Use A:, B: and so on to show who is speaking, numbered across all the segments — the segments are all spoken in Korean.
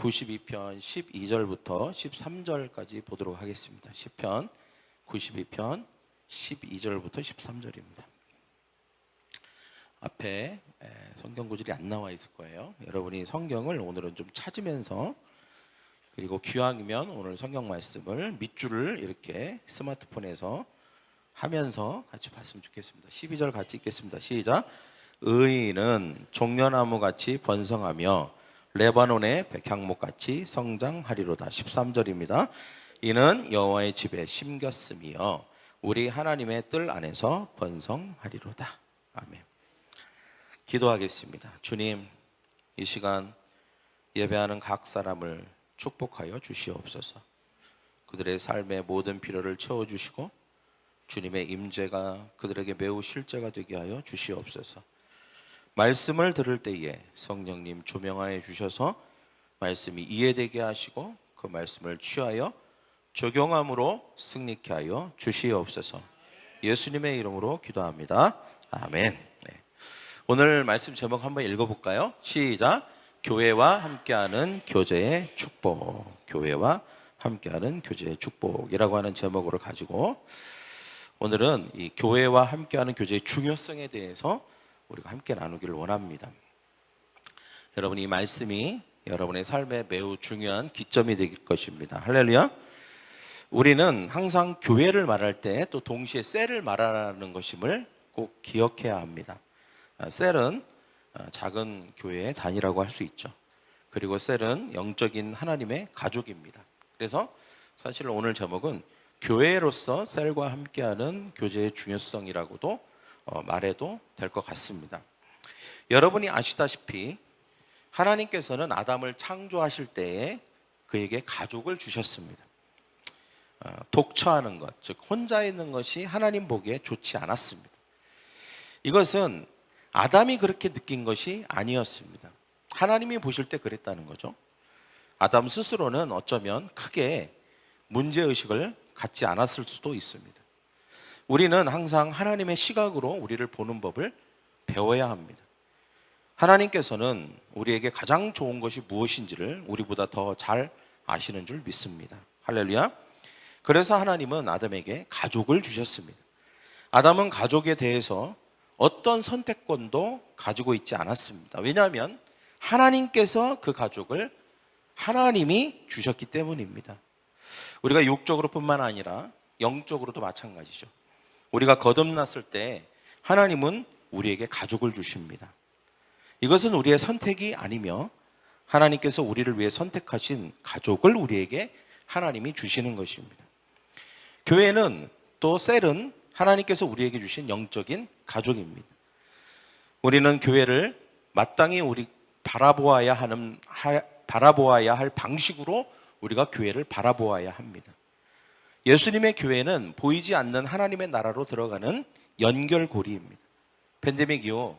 A: 92편 12절부터 13절까지 보도록 하겠습니다. 시편 92편 12절부터 13절입니다. 앞에 성경 구절이 안 나와 있을 거예요. 여러분이 성경을 오늘은 좀 찾으면서, 그리고 기왕이면 오늘 성경 말씀을 밑줄을 이렇게 스마트폰에서 하면서 같이 봤으면 좋겠습니다. 12절 같이 읽겠습니다. 시작. 의인은 종려나무같이 번성하며 레바논의 백향목같이 성장하리로다. 13절입니다. 이는 여호와의 집에 심겼으며 우리 하나님의 뜰 안에서 번성하리로다. 아멘. 기도하겠습니다. 주님, 이 시간 예배하는 각 사람을 축복하여 주시옵소서. 그들의 삶의 모든 필요를 채워주시고 주님의 임재가 그들에게 매우 실제가 되게 하여 주시옵소서. 말씀을 들을 때에 성령님 조명하여 주셔서 말씀이 이해되게 하시고 그 말씀을 취하여 적용함으로 승리케 하여 주시옵소서. 예수님의 이름으로 기도합니다. 아멘. 오늘 말씀 제목 한번 읽어볼까요? 시작. 교회와 함께하는 교제의 축복. 교회와 함께하는 교제의 축복이라고 하는 제목으로 가지고 오늘은 이 교회와 함께하는 교제의 중요성에 대해서 우리가 함께 나누기를 원합니다. 여러분, 이 말씀이 여러분의 삶에 매우 중요한 기점이 될 것입니다. 할렐루야. 우리는 항상 교회를 말할 때 또 동시에 셀을 말하는 것임을 꼭 기억해야 합니다. 셀은 작은 교회의 단위라고 할 수 있죠. 그리고 셀은 영적인 하나님의 가족입니다. 그래서 사실 오늘 제목은 교회로서 셀과 함께하는 교제의 중요성이라고도 말해도 될 것 같습니다. 여러분이 아시다시피 하나님께서는 아담을 창조하실 때에 그에게 가족을 주셨습니다. 독처하는 것, 즉 혼자 있는 것이 하나님 보기에 좋지 않았습니다. 이것은 아담이 그렇게 느낀 것이 아니었습니다. 하나님이 보실 때 그랬다는 거죠. 아담 스스로는 어쩌면 크게 문제의식을 갖지 않았을 수도 있습니다. 우리는 항상 하나님의 시각으로 우리를 보는 법을 배워야 합니다. 하나님께서는 우리에게 가장 좋은 것이 무엇인지를 우리보다 더 잘 아시는 줄 믿습니다. 할렐루야. 그래서 하나님은 아담에게 가족을 주셨습니다. 아담은 가족에 대해서 어떤 선택권도 가지고 있지 않았습니다. 왜냐하면 하나님께서 그 가족을 하나님이 주셨기 때문입니다. 우리가 육적으로 뿐만 아니라 영적으로도 마찬가지죠. 우리가 거듭났을 때 하나님은 우리에게 가족을 주십니다. 이것은 우리의 선택이 아니며 하나님께서 우리를 위해 선택하신 가족을 우리에게 하나님이 주시는 것입니다. 교회는 또 셀은 하나님께서 우리에게 주신 영적인 가족입니다. 우리는 교회를 마땅히 우리 바라보아야 할 방식으로 우리가 교회를 바라보아야 합니다. 예수님의 교회는 보이지 않는 하나님의 나라로 들어가는 연결고리입니다. 팬데믹 이후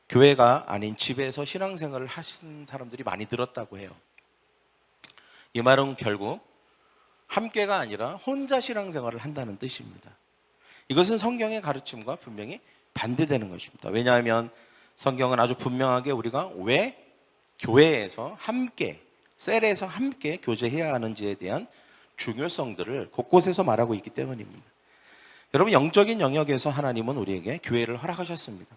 A: 교회가 아닌 집에서 신앙생활을 하신 사람들이 많이 늘었다고 해요. 이 말은 결국 함께가 아니라 혼자 신앙생활을 한다는 뜻입니다. 이것은 성경의 가르침과 분명히 반대되는 것입니다. 왜냐하면 성경은 아주 분명하게 우리가 왜 교회에서 함께, 셀에서 함께 교제해야 하는지에 대한 중요성들을 곳곳에서 말하고 있기 때문입니다. 여러분, 영적인 영역에서 하나님은 우리에게 교회를 허락하셨습니다.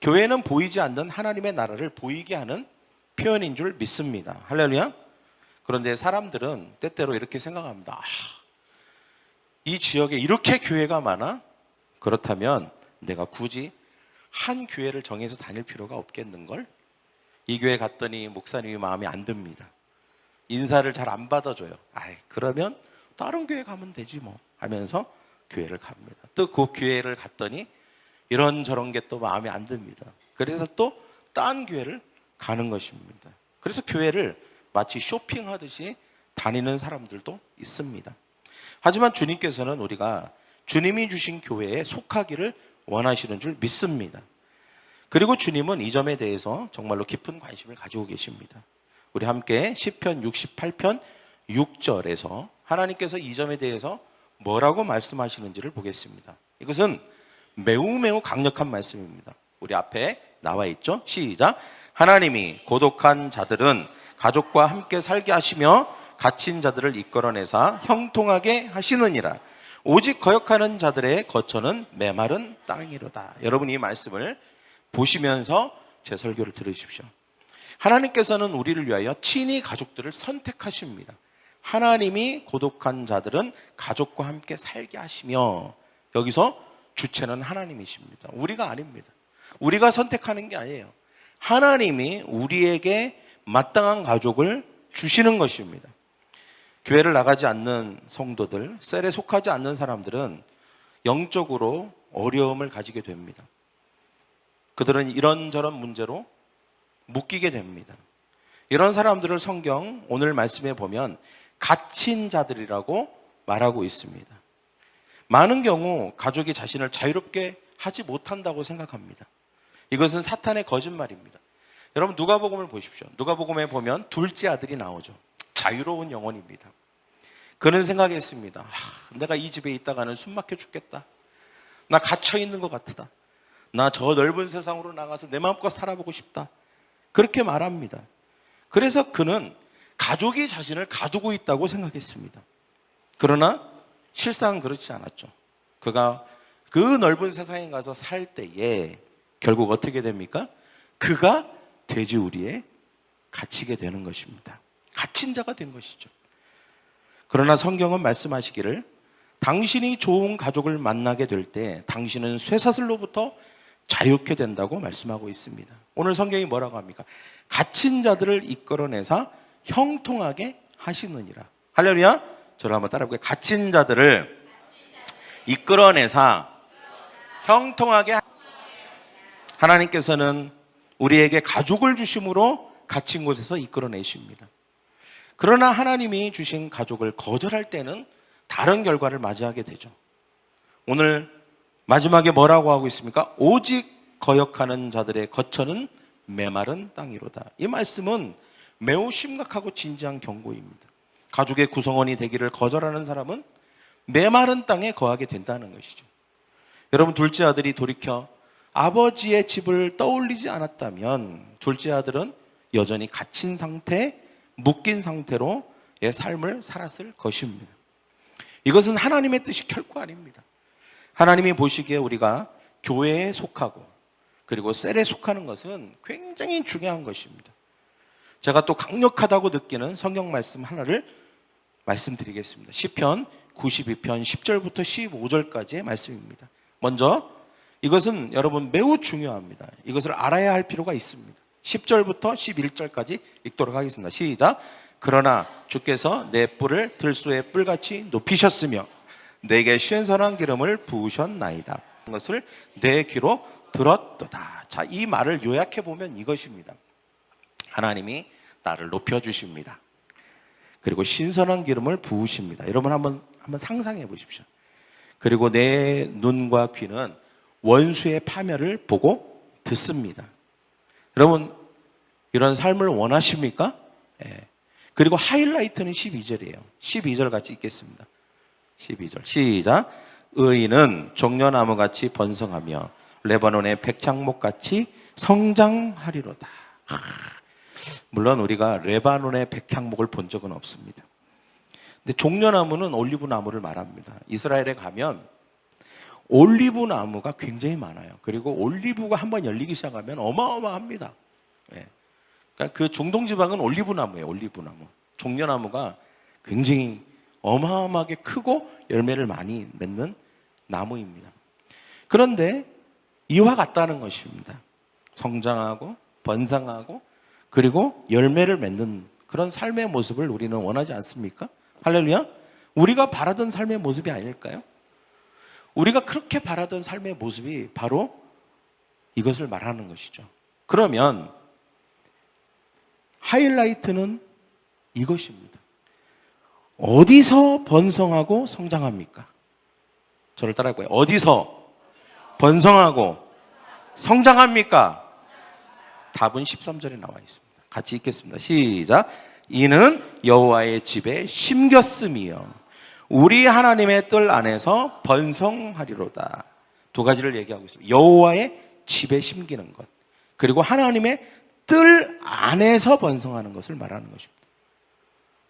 A: 교회는 보이지 않는 하나님의 나라를 보이게 하는 표현인 줄 믿습니다. 할렐루야. 그런데 사람들은 때때로 이렇게 생각합니다. 이 지역에 이렇게 교회가 많아? 그렇다면 내가 굳이 한 교회를 정해서 다닐 필요가 없겠는걸? 이 교회 갔더니 목사님이 마음에 안 듭니다. 인사를 잘 안 받아줘요. 그러면 다른 교회 가면 되지 뭐 하면서 교회를 갑니다. 또 그 교회를 갔더니 이런저런 게 또 마음에 안 듭니다. 그래서 또 딴 교회를 가는 것입니다. 그래서 교회를 마치 쇼핑하듯이 다니는 사람들도 있습니다. 하지만 주님께서는 우리가 주님이 주신 교회에 속하기를 원하시는 줄 믿습니다. 그리고 주님은 이 점에 대해서 정말로 깊은 관심을 가지고 계십니다. 우리 함께 시편 68편 6절에서 하나님께서 이 점에 대해서 뭐라고 말씀하시는지를 보겠습니다. 이것은 매우 강력한 말씀입니다. 우리 앞에 나와 있죠? 시작. 하나님이 고독한 자들은 가족과 함께 살게 하시며 갇힌 자들을 이끌어내사 형통하게 하시느니라. 오직 거역하는 자들의 거처는 메마른 땅이로다. 여러분, 이 말씀을 보시면서 제 설교를 들으십시오. 하나님께서는 우리를 위하여 친히 가족들을 선택하십니다. 하나님이 고독한 자들은 가족과 함께 살게 하시며, 여기서 주체는 하나님이십니다. 우리가 아닙니다. 우리가 선택하는 게 아니에요. 하나님이 우리에게 마땅한 가족을 주시는 것입니다. 교회를 나가지 않는 성도들, 셀에 속하지 않는 사람들은 영적으로 어려움을 가지게 됩니다. 그들은 이런저런 문제로 묶이게 됩니다. 이런 사람들을 성경 오늘 말씀에 보면 갇힌 자들이라고 말하고 있습니다. 많은 경우 가족이 자신을 자유롭게 하지 못한다고 생각합니다. 이것은 사탄의 거짓말입니다. 여러분, 누가복음을 보십시오. 누가복음에 보면 둘째 아들이 나오죠. 자유로운 영혼입니다. 그는 생각했습니다. 내가 이 집에 있다가는 숨 막혀 죽겠다. 나 갇혀 있는 것 같다. 나 저 넓은 세상으로 나가서 내 마음껏 살아보고 싶다. 그렇게 말합니다. 그래서 그는 가족이 자신을 가두고 있다고 생각했습니다. 그러나 실상은 그렇지 않았죠. 그가 그 넓은 세상에 가서 살 때에 결국 어떻게 됩니까? 그가 돼지우리에 갇히게 되는 것입니다. 갇힌 자가 된 것이죠. 그러나 성경은 말씀하시기를 당신이 좋은 가족을 만나게 될 때 당신은 쇠사슬로부터 자유케 된다고 말씀하고 있습니다. 오늘 성경이 뭐라고 합니까? 갇힌 자들을 이끌어내사 형통하게 하시느니라. 할렐루야. 저를 한번 따라 볼게요. 갇힌 자들을 이끌어내사 형통하게. 하나님께서는 우리에게 가족을 주심으로 갇힌 곳에서 이끌어내십니다. 그러나 하나님이 주신 가족을 거절할 때는 다른 결과를 맞이하게 되죠. 오늘 마지막에 뭐라고 하고 있습니까? 오직 거역하는 자들의 거처는 메마른 땅이로다. 이 말씀은 매우 심각하고 진지한 경고입니다. 가족의 구성원이 되기를 거절하는 사람은 메마른 땅에 거하게 된다는 것이죠. 여러분, 둘째 아들이 돌이켜 아버지의 집을 떠올리지 않았다면 둘째 아들은 여전히 갇힌 상태, 묶인 상태로의 삶을 살았을 것입니다. 이것은 하나님의 뜻이 결코 아닙니다. 하나님이 보시기에 우리가 교회에 속하고 그리고 셀에 속하는 것은 굉장히 중요한 것입니다. 제가 또 강력하다고 느끼는 성경 말씀 하나를 말씀드리겠습니다. 시편 92편 10절부터 15절까지의 말씀입니다. 먼저 이것은 여러분 매우 중요합니다. 이것을 알아야 할 필요가 있습니다. 10절부터 11절까지 읽도록 하겠습니다. 시작. 그러나 주께서 내 뿔을 들소의 뿔같이 높이셨으며 내게 신선한 기름을 부으셨나이다. 그것을 내 귀로 들었도다. 자, 이 말을 요약해 보면 이것입니다. 하나님이 나를 높여주십니다. 그리고 신선한 기름을 부으십니다. 여러분 한번 상상해 보십시오. 그리고 내 눈과 귀는 원수의 파멸을 보고 듣습니다. 여러분, 이런 삶을 원하십니까? 예. 그리고 하이라이트는 12절이에요. 12절 같이 읽겠습니다. 12절 시작. 의인은 종려나무같이 번성하며 레바논의 백향목같이 성장하리로다. 물론 우리가 레바논의 백향목을 본 적은 없습니다. 근데 종려나무는 올리브나무를 말합니다. 이스라엘에 가면 올리브나무가 굉장히 많아요. 그리고 올리브가 한번 열리기 시작하면 어마어마합니다. 예. 그러니까 그 중동 지방은 올리브나무예요. 올리브나무. 종려나무가 굉장히 어마어마하게 크고 열매를 많이 맺는 나무입니다. 그런데 이와 같다는 것입니다. 성장하고 번성하고 그리고 열매를 맺는 그런 삶의 모습을 우리는 원하지 않습니까? 할렐루야. 우리가 바라던 삶의 모습이 아닐까요? 우리가 그렇게 바라던 삶의 모습이 바로 이것을 말하는 것이죠. 그러면 하이라이트는 이것입니다. 어디서 번성하고 성장합니까? 저를 따라할까요? 어디서 번성하고 성장합니까? 답은 13절에 나와 있습니다. 같이 읽겠습니다. 시작. 이는 여호와의 집에 심겼음이요 우리 하나님의 뜰 안에서 번성하리로다. 두 가지를 얘기하고 있습니다. 여호와의 집에 심기는 것, 그리고 하나님의 뜰 안에서 번성하는 것을 말하는 것입니다.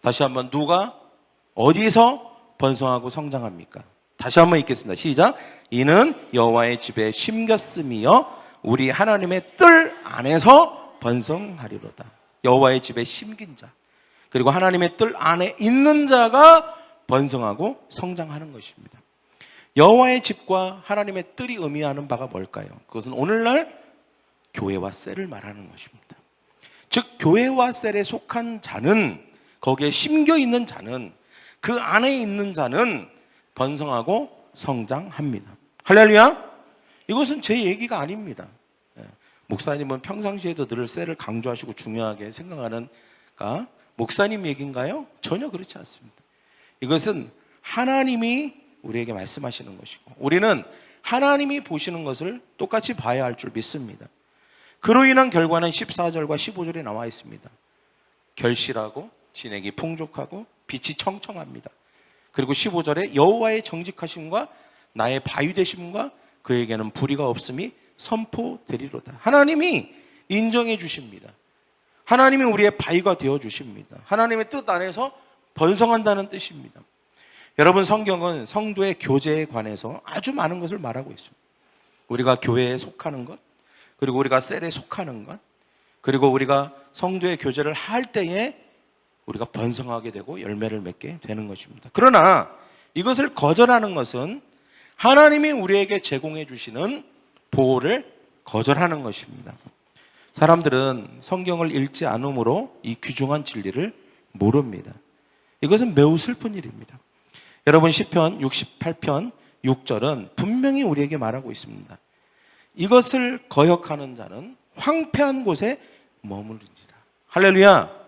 A: 다시 한번, 누가 어디서 번성하고 성장합니까? 다시 한번 읽겠습니다. 시작. 이는 여호와의 집에 심겼음이여 우리 하나님의 뜰 안에서 번성하리로다. 여호와의 집에 심긴 자, 그리고 하나님의 뜰 안에 있는 자가 번성하고 성장하는 것입니다. 여호와의 집과 하나님의 뜰이 의미하는 바가 뭘까요? 그것은 오늘날 교회와 셀을 말하는 것입니다. 즉 교회와 셀에 속한 자는, 거기에 심겨 있는 자는, 그 안에 있는 자는 번성하고 성장합니다. 할렐루야. 이것은 제 얘기가 아닙니다. 목사님은 평상시에도 늘 셀을 강조하시고 중요하게 생각하는가? 목사님 얘기인가요? 전혀 그렇지 않습니다. 이것은 하나님이 우리에게 말씀하시는 것이고, 우리는 하나님이 보시는 것을 똑같이 봐야 할 줄 믿습니다. 그로 인한 결과는 14절과 15절에 나와 있습니다. 결실하고 진액이 풍족하고 빛이 청청합니다. 그리고 15절에 여호와의 정직하심과 나의 바위 되심과 그에게는 불의가 없음이 선포되리로다. 하나님이 인정해 주십니다. 하나님이 우리의 바위가 되어 주십니다. 하나님의 뜻 안에서 번성한다는 뜻입니다. 여러분, 성경은 성도의 교제에 관해서 아주 많은 것을 말하고 있습니다. 우리가 교회에 속하는 것, 그리고 우리가 셀에 속하는 것, 그리고 우리가 성도의 교제를 할 때에 우리가 번성하게 되고 열매를 맺게 되는 것입니다. 그러나 이것을 거절하는 것은 하나님이 우리에게 제공해 주시는 보호를 거절하는 것입니다. 사람들은 성경을 읽지 않으므로 이 귀중한 진리를 모릅니다. 이것은 매우 슬픈 일입니다. 여러분, 시편 68편 6절은 분명히 우리에게 말하고 있습니다. 이것을 거역하는 자는 황폐한 곳에 머무르지라. 할렐루야.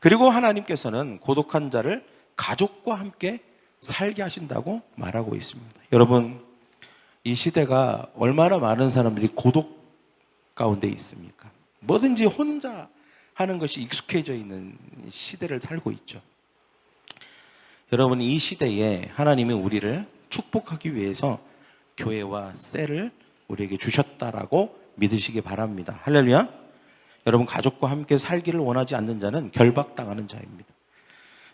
A: 그리고 하나님께서는 고독한 자를 가족과 함께 살게 하신다고 말하고 있습니다. 여러분, 이 시대가 얼마나 많은 사람들이 고독 가운데 있습니까? 뭐든지 혼자 하는 것이 익숙해져 있는 시대를 살고 있죠. 여러분, 이 시대에 하나님이 우리를 축복하기 위해서 교회와 셀을 우리에게 주셨다라고 믿으시기 바랍니다. 할렐루야. 여러분, 가족과 함께 살기를 원하지 않는 자는 결박당하는 자입니다.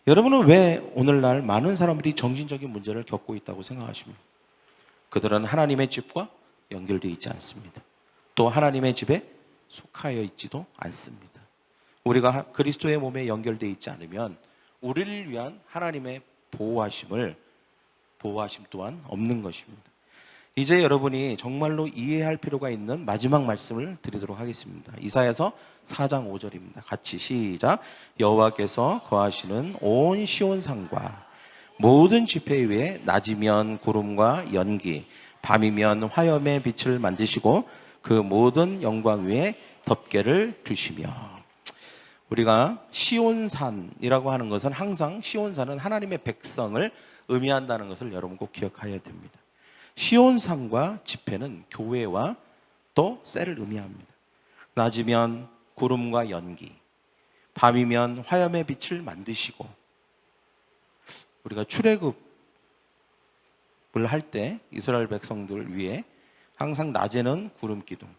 A: 여러분은 왜 오늘날 많은 사람들이 정신적인 문제를 겪고 있다고 생각하십니까? 그들은 하나님의 집과 연결되어 있지 않습니다. 또 하나님의 집에 속하여 있지도 않습니다. 우리가 그리스도의 몸에 연결되어 있지 않으면 우리를 위한 하나님의 보호하심 또한 없는 것입니다. 이제 여러분이 정말로 이해할 필요가 있는 마지막 말씀을 드리도록 하겠습니다. 이사야서 4장 5절입니다. 같이 시작. 여호와께서 거하시는 온 시온산과 모든 지폐 위에 낮이면 구름과 연기, 밤이면 화염의 빛을 만드시고 그 모든 영광 위에 덮개를 두시며. 우리가 시온산이라고 하는 것은 항상 시온산은 하나님의 백성을 의미한다는 것을 여러분 꼭 기억해야 됩니다. 시온산과 지폐는 교회와 또 셀을 의미합니다. 낮이면 구름과 연기, 밤이면 화염의 빛을 만드시고. 우리가 출애굽을 할 때 이스라엘 백성들 위해 항상 낮에는 구름 기둥,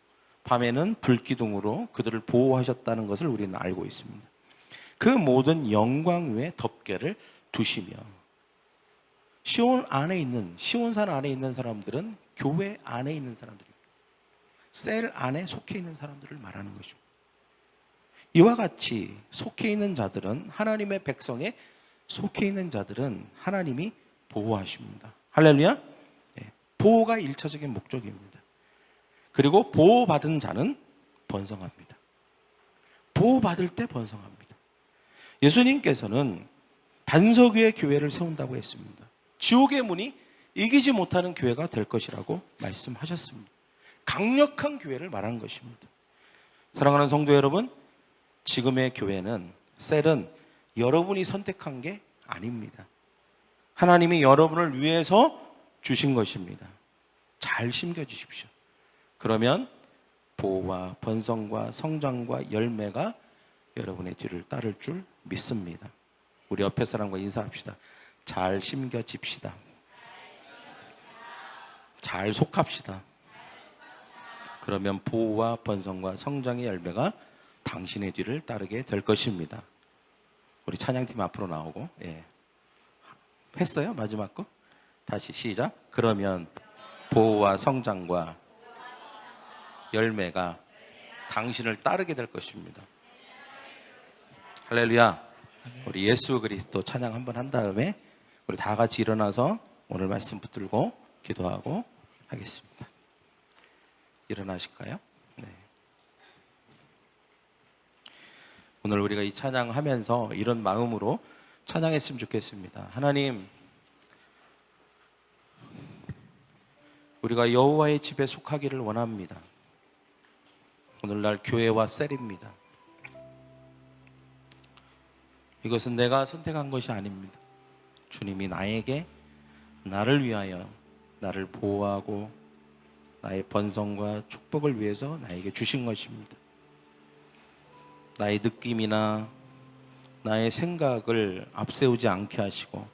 A: 밤에는 불 기둥으로 그들을 보호하셨다는 것을 우리는 알고 있습니다. 그 모든 영광 위에 덮개를 두시며. 시온산 안에 있는 사람들은 교회 안에 있는 사람들입니다. 셀 안에 속해 있는 사람들을 말하는 것입니다. 이와 같이 속해 있는 자들은, 하나님의 백성에 속해 있는 자들은 하나님이 보호하십니다. 할렐루야. 보호가 1차적인 목적입니다. 그리고 보호받은 자는 번성합니다. 보호받을 때 번성합니다. 예수님께서는 반석 위에 교회를 세운다고 했습니다. 지옥의 문이 이기지 못하는 교회가 될 것이라고 말씀하셨습니다. 강력한 교회를 말하는 것입니다. 사랑하는 성도 여러분, 지금의 교회는, 셀은 여러분이 선택한 게 아닙니다. 하나님이 여러분을 위해서 주신 것입니다. 잘 심겨주십시오. 그러면 보호와 번성과 성장과 열매가 여러분의 뒤를 따를 줄 믿습니다. 우리 옆에 사람과 인사합시다. 잘 심겨집시다. 잘 속합시다. 그러면 보호와 번성과 성장의 열매가 당신의 뒤를 따르게 될 것입니다. 우리 찬양팀 앞으로 나오고. 예. 했어요? 마지막 거? 다시 시작. 그러면 보호와 성장과 열매가 당신을 따르게 될 것입니다. 할렐루야. 우리 예수 그리스도 찬양 한번 한 다음에 우리 다 같이 일어나서 오늘 말씀 붙들고 기도하고 하겠습니다. 일어나실까요? 네. 오늘 우리가 이 찬양하면서 이런 마음으로 찬양했으면 좋겠습니다. 하나님, 우리가 여호와의 집에 속하기를 원합니다. 오늘날 교회와 셀입니다. 이것은 내가 선택한 것이 아닙니다. 주님이 나를 위하여 나를 보호하고 나의 번성과 축복을 위해서 나에게 주신 것입니다. 나의 느낌이나 나의 생각을 앞세우지 않게 하시고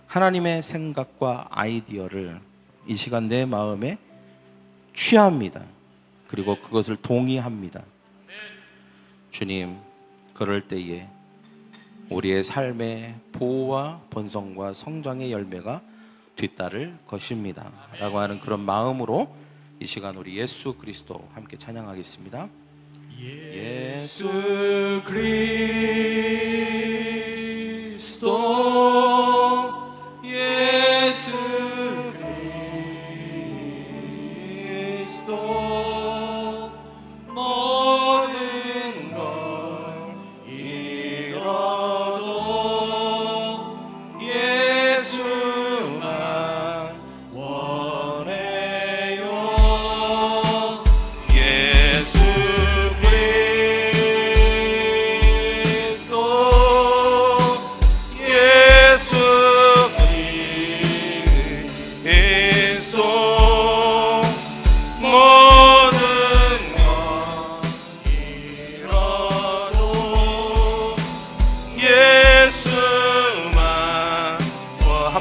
A: 하나님의 생각과 아이디어를 이 시간 내 마음에 취합니다. 그리고 그것을 동의합니다. 주님, 그럴 때에 우리의 삶의 보호와 번성과 성장의 열매가 뒤따를 것입니다 라고 하는 그런 마음으로 이 시간 우리 예수 그리스도 함께 찬양하겠습니다. 예수 그리스도 예수 그리스도 모든 걸 잃어도 예수만 원해요. 예수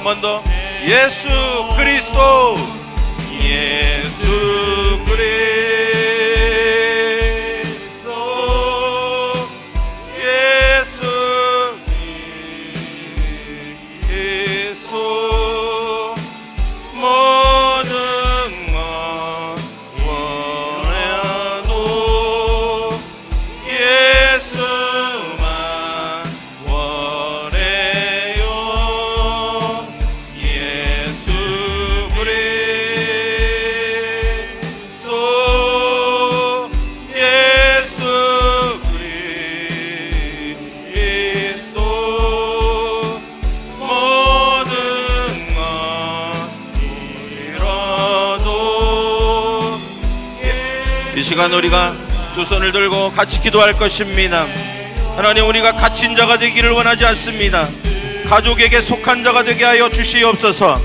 A: 번 더. 예수 그리스도 예수 그리스도 예수 그리스도 모든 것 원해도 예수만 원해요. 예수 그리스도 예수 그리스도 모든 것 잃어도. 이 시간 우리가 두 손을 들고 같이 기도할 것입니다. 하나님, 우리가 갇힌 자가 되기를 원하지 않습니다. 가족에게 속한 자가 되게 하여 주시옵소서.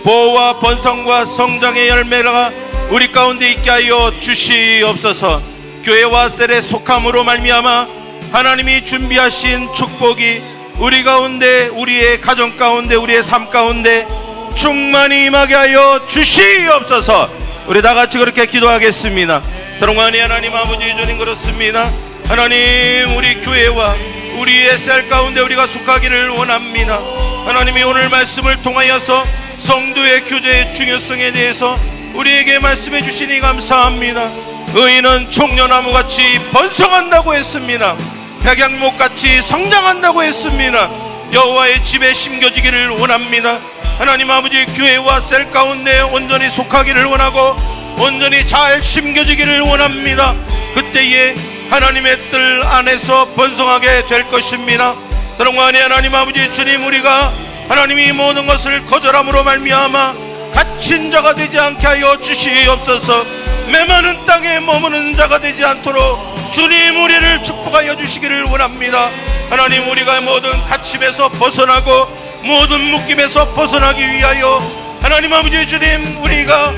A: 보호와 번성과 성장의 열매가 우리 가운데 있게 하여 주시옵소서. 교회와 셀에 속함으로 말미암아 하나님이 준비하신 축복이 우리 가운데, 우리의 가정 가운데, 우리의 삶 가운데 충만히 임하게 하여 주시옵소서. 우리 다 같이 그렇게 기도하겠습니다. 사랑하는 하나님 아버지, 주님 그렇습니다. 하나님, 우리 교회와 우리의 셀 가운데 우리가 속하기를 원합니다. 하나님이 오늘 말씀을 통하여서 성도의 교제의 중요성에 대해서 우리에게 말씀해 주시니 감사합니다. 의인은 종려나무같이 번성한다고 했습니다. 백양목같이 성장한다고 했습니다. 여호와의 집에 심겨지기를 원합니다. 하나님 아버지, 교회와 셀 가운데 온전히 속하기를 원하고 온전히 잘 심겨지기를 원합니다. 그때에 하나님의 뜰 안에서 번성하게 될 것입니다. 사랑하는 하나님 아버지 주님, 우리가 하나님이 모든 것을 거절함으로 말미암아 갇힌 자가 되지 않게 하여 주시옵소서. 메마른 땅에 머무는 자가 되지 않도록 주님 우리를 축복하여 주시기를 원합니다. 하나님, 우리가 모든 갇힘에서 벗어나고 모든 묶임에서 벗어나기 위하여 하나님 아버지 주님, 우리가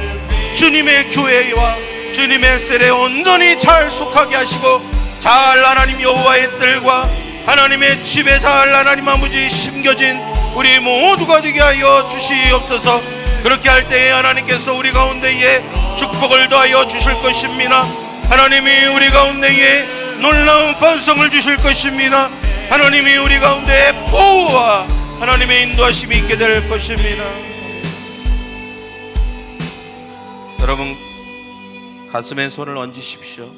A: 주님의 교회와 주님의 셀에 온전히 잘 속하게 하시고 잘 하나님 여호와의 뜰과 하나님의 집에 잘 하나님 아버지 심겨진 우리 모두가 되게 하여 주시옵소서. 그렇게 할 때에 하나님께서 우리 가운데에 축복을 더하여 주실 것입니다. 하나님이 우리 가운데에 놀라운 번성을 주실 것입니다. 하나님이 우리 가운데 보호와 하나님의 인도하심이 있게 될 것입니다. 여러분, 가슴에 손을 얹으십시오.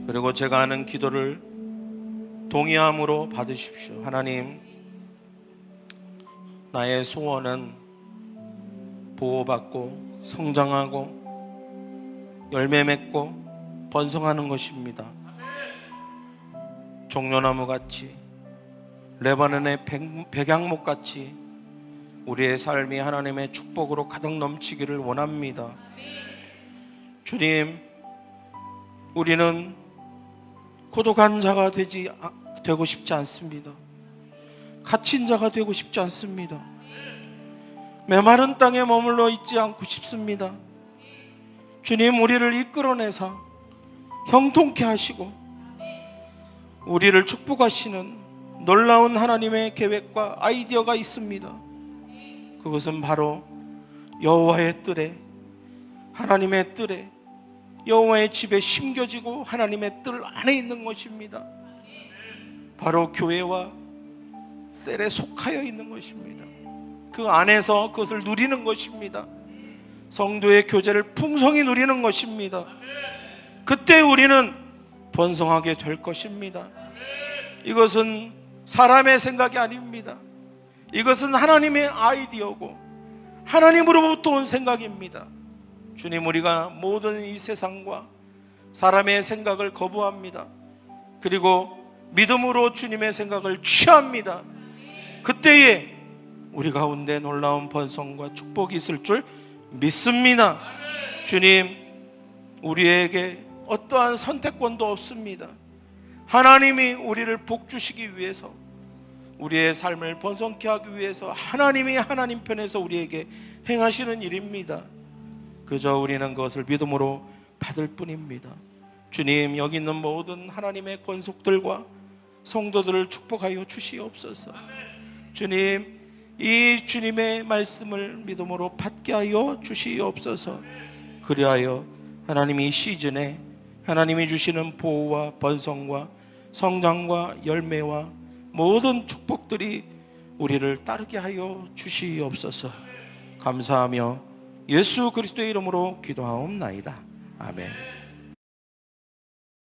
A: 그리고 제가 하는 기도를 동의함으로 받으십시오. 하나님, 나의 소원은 보호받고 성장하고 열매 맺고 번성하는 것입니다. 종려나무같이 레바논의 백양목같이 우리의 삶이 하나님의 축복으로 가득 넘치기를 원합니다. 주님, 우리는 고독한 자가 되고 싶지 않습니다. 갇힌 자가 되고 싶지 않습니다. 메마른 땅에 머물러 있지 않고 싶습니다. 주님, 우리를 이끌어내사 형통케 하시고 우리를 축복하시는 놀라운 하나님의 계획과 아이디어가 있습니다. 그것은 바로 여호와의 뜰에, 하나님의 뜰에, 여호와의 집에 심겨지고 하나님의 뜰 안에 있는 것입니다. 바로 교회와 셀에 속하여 있는 것입니다. 그 안에서 그것을 누리는 것입니다. 성도의 교제를 풍성히 누리는 것입니다. 그때 우리는 번성하게 될 것입니다. 이것은 사람의 생각이 아닙니다. 이것은 하나님의 아이디어고 하나님으로부터 온 생각입니다. 주님, 우리가 모든 이 세상과 사람의 생각을 거부합니다. 그리고 믿음으로 주님의 생각을 취합니다. 그때에 우리 가운데 놀라운 번성과 축복이 있을 줄 믿습니다. 주님, 우리에게 어떠한 선택권도 없습니다. 하나님이 우리를 복주시기 위해서, 우리의 삶을 번성케 하기 위해서 하나님이 하나님 편에서 우리에게 행하시는 일입니다. 그저 우리는 그것을 믿음으로 받을 뿐입니다. 주님, 여기 있는 모든 하나님의 권속들과 성도들을 축복하여 주시옵소서. 주님, 이 주님의 말씀을 믿음으로 받게 하여 주시옵소서. 그리하여 하나님이 시즌에 하나님이 주시는 보호와 번성과 성장과 열매와 모든 축복들이 우리를 따르게 하여 주시옵소서. 감사하며 예수 그리스도의 이름으로 기도하옵나이다. 아멘.